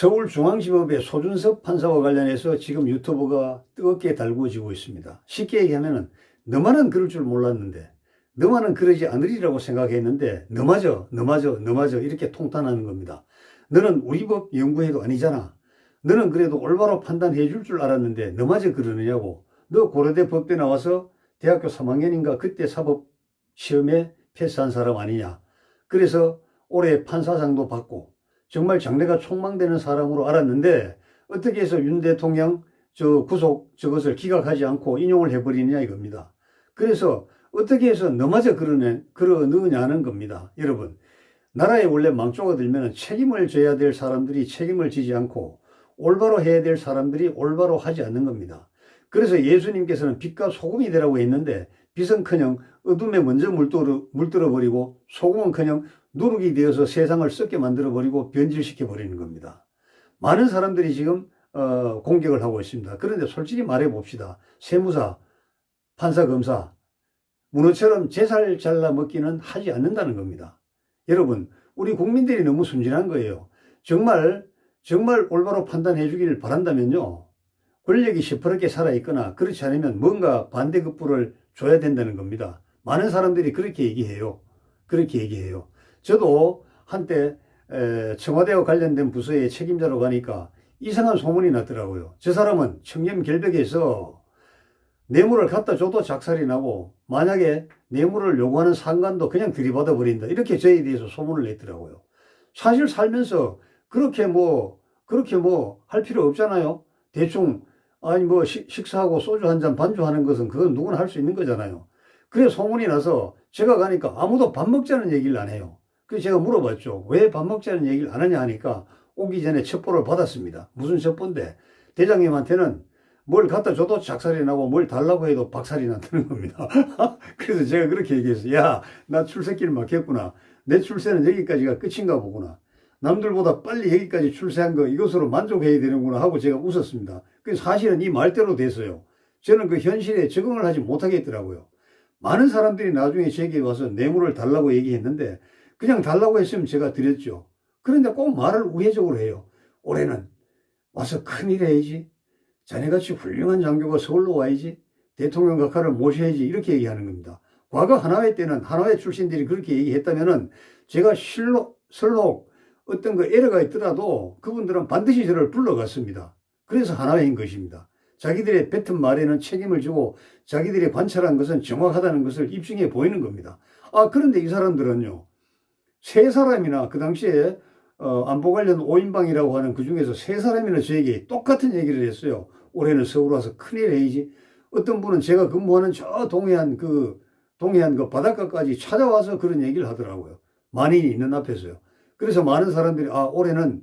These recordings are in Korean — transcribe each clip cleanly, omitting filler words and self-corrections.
서울중앙지법의 소준섭 판사와 관련해서 지금 유튜브가 뜨겁게 달구어지고 있습니다. 쉽게 얘기하면은 너만은 그럴 줄 몰랐는데, 너만은 그러지 않으리라고 생각했는데 너마저 이렇게 통탄하는 겁니다. 너는 우리 법 연구해도 아니잖아. 너는 그래도 올바로 판단해 줄 줄 알았는데 너마저 그러느냐고. 너 고려대 법대 나와서 대학교 3학년인가 그때 사법 시험에 패스한 사람 아니냐. 그래서 올해 판사상도 받고 정말 장래가 촉망되는 사람으로 알았는데 어떻게 해서 윤 대통령 구속 저것을 기각하지 않고 인용을 해버리느냐 이겁니다. 그래서 어떻게 해서 너마저 그러느냐는 겁니다. 여러분, 나라에 원래 망조가 들면 책임을 져야 될 사람들이 책임을 지지 않고 올바로 해야 될 사람들이 올바로 하지 않는 겁니다. 그래서 예수님께서는 빛과 소금이 되라고 했는데 빛은커녕 어둠에 먼저 물들어버리고 소금은커녕 누룩이 되어서 세상을 썩게 만들어버리고 변질시켜버리는 겁니다. 많은 사람들이 지금 공격을 하고 있습니다. 그런데 솔직히 말해봅시다. 세무사, 판사, 검사 문어처럼 제살 잘라 먹기는 하지 않는다는 겁니다. 여러분, 우리 국민들이 너무 순진한 거예요. 정말 올바로 판단해 주기를 바란다면요, 권력이 시퍼렇게 살아있거나 그렇지 않으면 뭔가 반대급부를 줘야 된다는 겁니다. 많은 사람들이 그렇게 얘기해요. 저도 한때 청와대와 관련된 부서의 책임자로 가니까 이상한 소문이 났더라고요. 저 사람은 청렴결백해서 뇌물을 갖다 줘도 작살이 나고 만약에 뇌물을 요구하는 상관도 그냥 들이받아 버린다. 이렇게 저에 대해서 소문을 냈더라고요. 사실 살면서 그렇게 할 필요 없잖아요. 대충 식사하고 소주 한 잔 반주하는 것은 그건 누구나 할 수 있는 거잖아요. 그래 소문이 나서 제가 가니까 아무도 밥 먹자는 얘기를 안 해요. 그래서 제가 물어봤죠. 왜 밥 먹자는 얘기를 안 하냐 하니까 오기 전에 첩보를 받았습니다. 무슨 첩보인데 대장님한테는 뭘 갖다 줘도 작살이 나고 뭘 달라고 해도 박살이 난다는 겁니다. 그래서 제가 그렇게 얘기했어요. 야, 나 출세길 막혔구나. 내 출세는 여기까지가 끝인가 보구나. 남들보다 빨리 여기까지 출세한 거 이것으로 만족해야 되는구나 하고 제가 웃었습니다. 그래서 사실은 이 말대로 됐어요. 저는 그 현실에 적응을 하지 못하겠더라고요. 많은 사람들이 나중에 제게 와서 뇌물을 달라고 얘기했는데 그냥 달라고 했으면 제가 드렸죠. 그런데 꼭 말을 우회적으로 해요. 올해는 와서 큰일 해야지. 자네같이 훌륭한 장교가 서울로 와야지. 대통령 각하를 모셔야지. 이렇게 얘기하는 겁니다. 과거 하나회 때는 하나회 출신들이 그렇게 얘기했다면은 제가 설록 어떤 에러가 있더라도 그분들은 반드시 저를 불러갔습니다. 그래서 하나회인 것입니다. 자기들의 뱉은 말에는 책임을 지고 자기들이 관찰한 것은 정확하다는 것을 입증해 보이는 겁니다. 그런데 이 사람들은요, 세 사람이나 그 당시에 안보 관련 5인방이라고 하는 그 중에서 세 사람이나 저에게 똑같은 얘기를 했어요. 올해는 서울 와서 큰일 해야지. 어떤 분은 제가 근무하는 저 동해안 그 바닷가까지 찾아와서 그런 얘기를 하더라고요. 만인이 있는 앞에서요. 그래서 많은 사람들이 올해는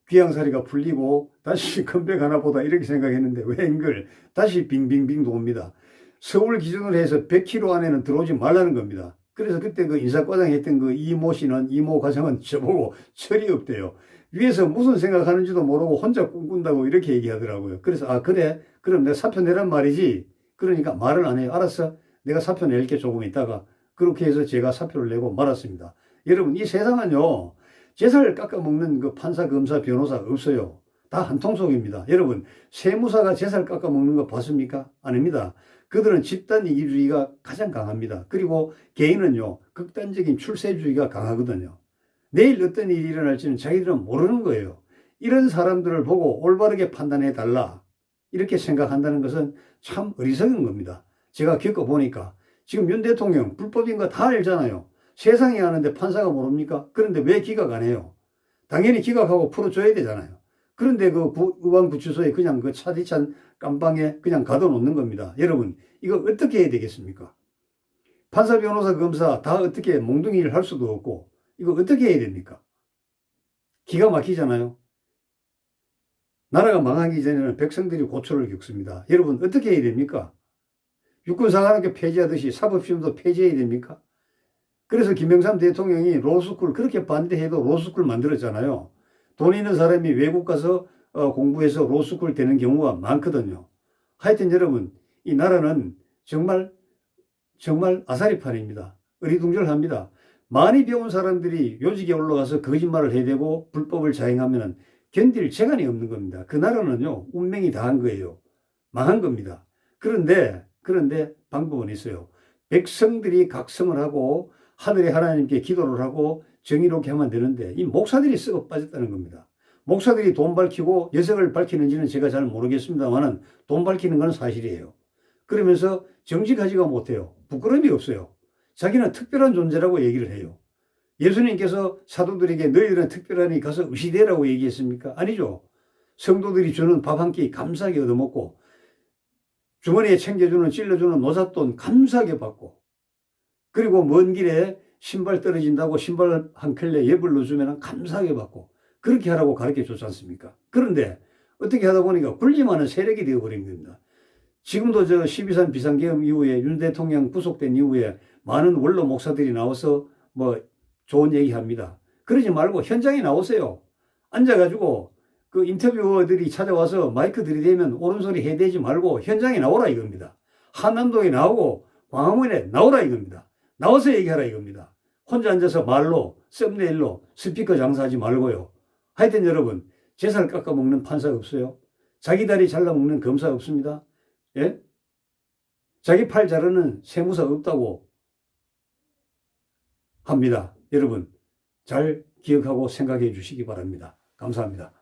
귀양살이가 풀리고 다시 컴백하나 보다 이렇게 생각했는데 웬걸 다시 빙빙빙 돕니다. 서울 기준으로 해서 100km 안에는 들어오지 말라는 겁니다. 그래서 그때 그 인사과장 했던 그 이모 과장은 저보고 철이 없대요. 위에서 무슨 생각하는지도 모르고 혼자 꿈꾼다고 이렇게 얘기하더라고요. 그래서 그래? 그럼 내가 사표 내란 말이지? 그러니까 말을 안 해요. 알았어? 내가 사표 낼게 조금 있다가. 그렇게 해서 제가 사표를 내고 말았습니다. 여러분, 이 세상은요, 제살 깎아먹는 그 판사, 검사, 변호사 없어요. 다 한통속입니다. 여러분, 세무사가 제살 깎아먹는 거 봤습니까? 아닙니다. 그들은 집단 이기주의가 가장 강합니다. 그리고 개인은요, 극단적인 출세주의가 강하거든요. 내일 어떤 일이 일어날지는 자기들은 모르는 거예요. 이런 사람들을 보고 올바르게 판단해 달라 이렇게 생각한다는 것은 참 어리석은 겁니다. 제가 겪어보니까 지금 윤 대통령 불법인 거 다 알잖아요. 세상이 아는데 판사가 모릅니까? 그런데 왜 기각 안 해요? 당연히 기각하고 풀어줘야 되잖아요. 그런데 그 의왕구치소에 그냥 그 차디찬 깜방에 그냥 가둬놓는 겁니다. 여러분, 이거 어떻게 해야 되겠습니까? 판사, 변호사, 검사 다 어떻게 몽둥이를 할 수도 없고 이거 어떻게 해야 됩니까? 기가 막히잖아요. 나라가 망하기 전에는 백성들이 고초를 겪습니다. 여러분, 어떻게 해야 됩니까? 육군사관학교 폐지하듯이 사법시험도 폐지해야 됩니까? 그래서 김영삼 대통령이 로스쿨 그렇게 반대해도 로스쿨 만들었잖아요. 돈 있는 사람이 외국 가서 공부해서 로스쿨 되는 경우가 많거든요. 하여튼 여러분, 이 나라는 정말 아사리판입니다. 어리둥절합니다. 많이 배운 사람들이 요직에 올라가서 거짓말을 해대고 불법을 자행하면 견딜 재간이 없는 겁니다. 그 나라는요, 운명이 다한 거예요. 망한 겁니다. 그런데 방법은 있어요. 백성들이 각성을 하고 하늘의 하나님께 기도를 하고 정의롭게 하면 되는데 이 목사들이 썩어 빠졌다는 겁니다. 목사들이 돈 밝히고 여색을 밝히는지는 제가 잘 모르겠습니다만 돈 밝히는 건 사실이에요. 그러면서 정직하지가 못해요. 부끄러움이 없어요. 자기는 특별한 존재라고 얘기를 해요. 예수님께서 사도들에게 너희들은 특별하니 가서 의시되라고 얘기했습니까? 아니죠. 성도들이 주는 밥 한 끼 감사하게 얻어먹고 주머니에 챙겨주는 찔러주는 노잣돈 감사하게 받고 그리고 먼 길에 신발 떨어진다고 신발 한 켤레 예불 넣어주면 감사하게 받고 그렇게 하라고 가르쳐 줬지 않습니까? 그런데 어떻게 하다 보니까 군림하는 세력이 되어버린 겁니다. 지금도 저 12.3 비상계엄 이후에 윤 대통령 구속된 이후에 많은 원로 목사들이 나와서 뭐 좋은 얘기 합니다. 그러지 말고 현장에 나오세요. 앉아가지고 그 인터뷰어들이 찾아와서 마이크 들이대면 옳은 소리 해대지 말고 현장에 나오라 이겁니다. 한남동에 나오고 광화문에 나오라 이겁니다. 나와서 얘기하라 이겁니다. 혼자 앉아서 말로 썸네일로 스피커 장사하지 말고요. 하여튼 여러분 제 살 깎아먹는 판사 없어요. 자기 다리 잘라먹는 검사 없습니다. 예? 자기 팔 자르는 세무사 없다고 합니다. 여러분 잘 기억하고 생각해 주시기 바랍니다. 감사합니다.